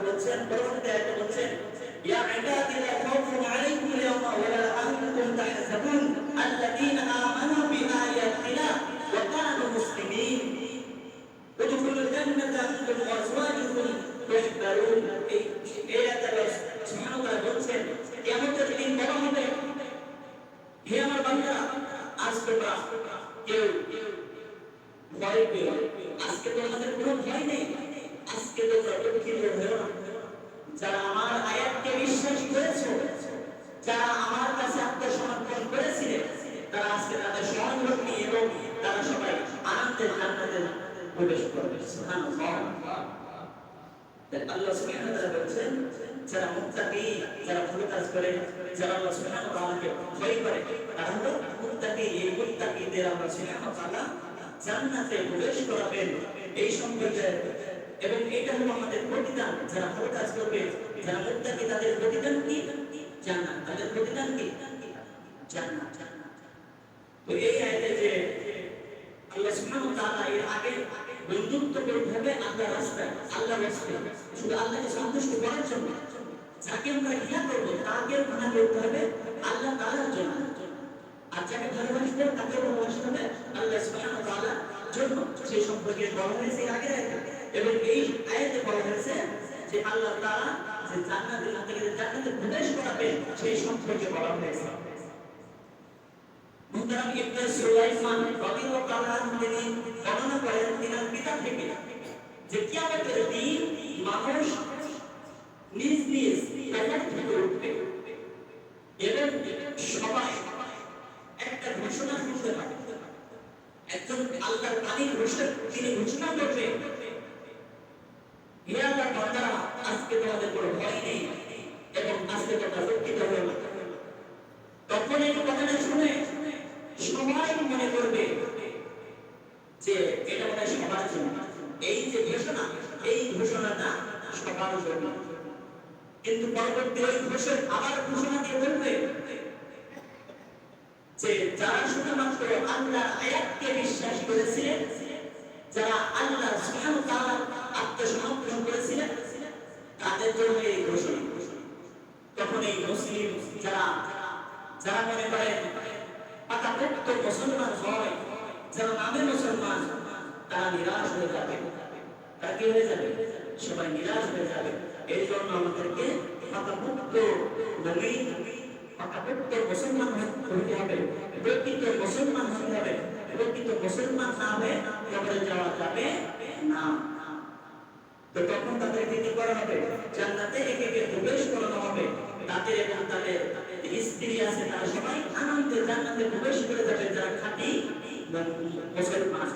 বলছেন, পরবর্তী আয়াতে বলছেন ইয়া ইবাদি লা খাউফুন আলাইকুম আল-ইয়াওমা ওয়া লা আনতুম তাহজানুন আল্লাযীনা আমানু বিআয়াতিনা ওয়া কানু মুসলিমিন উদখুলুল জান্নাতা আনতুম ওয়া আজওয়াজুকুম তুহবারুন। এই আয়াতে আল্লাহ সুবহানাহু ওয়া তাআলা বলছেন কিয়ামতের দিন বলা হবে, হে আমার বান্দারা, আজ তোমরা কেউ ভয় পেও, আজকে তোমাদের কোনো ভয় নেই, আজকে তোমরা দুঃখিত হও না। যারা আমার আয়াতকে বিশ্বাস করেছো, যারা আমার কাছে আত্মসমর্পণ করেছিলে, তারা আজকে তাদের সহযোগ নিয়ে এবং তারা সবাই আনন্দের জান্নাতে প্রবেশ করবে। সুবহানাল্লাহ। আল্লাহ সুবহানাহু ওয়া তাআলা বলেন যারা মুত্তাকি, যারা ভালো কাজ করে, যারা আল্লাহ সুবহানাহু ওয়া তাআলাকে ভয় করে, তারা হলো মুত্তাকি। এই মুত্তাকিদের আল্লাহ সুবহানাহু ওয়া তাআলা জান্নাতে প্রবেশ করাবেন। এই সম্পর্কে এবং এটা হলো আমাদের প্রতিদান। যারা ভালো কাজ করবে, যারা মুত্তাকি, তাদের প্রতিদান কি? জান্নাত। তাদের প্রতিদান কি? জান্নাত। তো এই আয়াতে যে আল্লাহ সুবহানাহু ওয়া তাআলা এর আগে বন্ধুত্ব করতে হবে আল্লাহর রাস্তায়, আল্লাহর রাস্তায়, শুধু আল্লাহকে সন্তুষ্ট করার জন্য। যাকে আমরা ঘৃণা করবো তাকে ঘৃণা করতে হবে আল্লাহ তাআলার জন্য, আর যাকে ভালোবাসতে হবে তাকে ভালোবাসতে হবে আল্লাহ সুবহানাহু ওয়া তাআলার জন্য। সেই সম্পর্কে বলা হয়েছে আগে এবং এই আয়াতে বলা হয়েছে যে আল্লাহ তাআলা যে জান্নাতে প্রবেশ করাবেন সেই সম্পর্কে বলা হয়েছে। মুহতারাম ইবনে সুলাইমান রাদিয়াল্লাহু তাআলা তিনি বর্ণনা করেন তিনার পিতা থেকে যে কিয়ামতের দিন মানুষ নিজ নিজ কবর থেকে উঠবে এবং সবাই একটা ঘোষণা শুনতে পাবে। একজন আল্লাহর পানির ঘোষণা তিনি ঘোষণা করবে, হে আল্লাহর বান্দারা, আজকে তোমাদের কোনো ভয় নেই এবং আজকে তোমরা দুঃখিত হও না। তখন এই কথাটা শুনে সবাই মনে করবে যে এটা মনে হয় সবার জন্য, এই যে ঘোষণা, এই ঘোষণাটা সবার জন্য। কিন্তু পরবর্তী ওই ঘোষণা আবার ঘোষণা দিয়ে বলবে যে যারা শুধুমাত্র আল্লাহর আয়াতকে বিশ্বাস করেছিলেন, যারা আল্লাহ সুবহানাহু ওয়া তাআলা আত্মসমর্পণ করেছিলেন, তাদের জন্য এই ঘোষণা। তখন এই মুসলিম যারা মনে করেন পাকাপোক্ত মুসলমান হয়, যারা নামে মুসলমান, তারা নিরাশ হয়ে যাবে। তারা কি হয়ে যাবে? সবাই নিরাশ হয়ে যাবে। এই জন্য আমাদেরকে পাকাপোক্ত মুমিন, পাকাপোক্ত মুসলমান হতে হবে, প্রকৃত মুসলমান হতে হবে। প্রকৃত মুসলমান না হয়ে কবরে যাওয়া যাবে না। তো তখন তাদেরকে কি করা হবে? জান্নাতে একে একে প্রবেশ করানো হবে। তাদের এবং তাদের স্ত্রী আছে, তারা সবাই আনন্দে জান্নাতে প্রবেশ করে যাবে, যারা খাঁটি মুসলমান।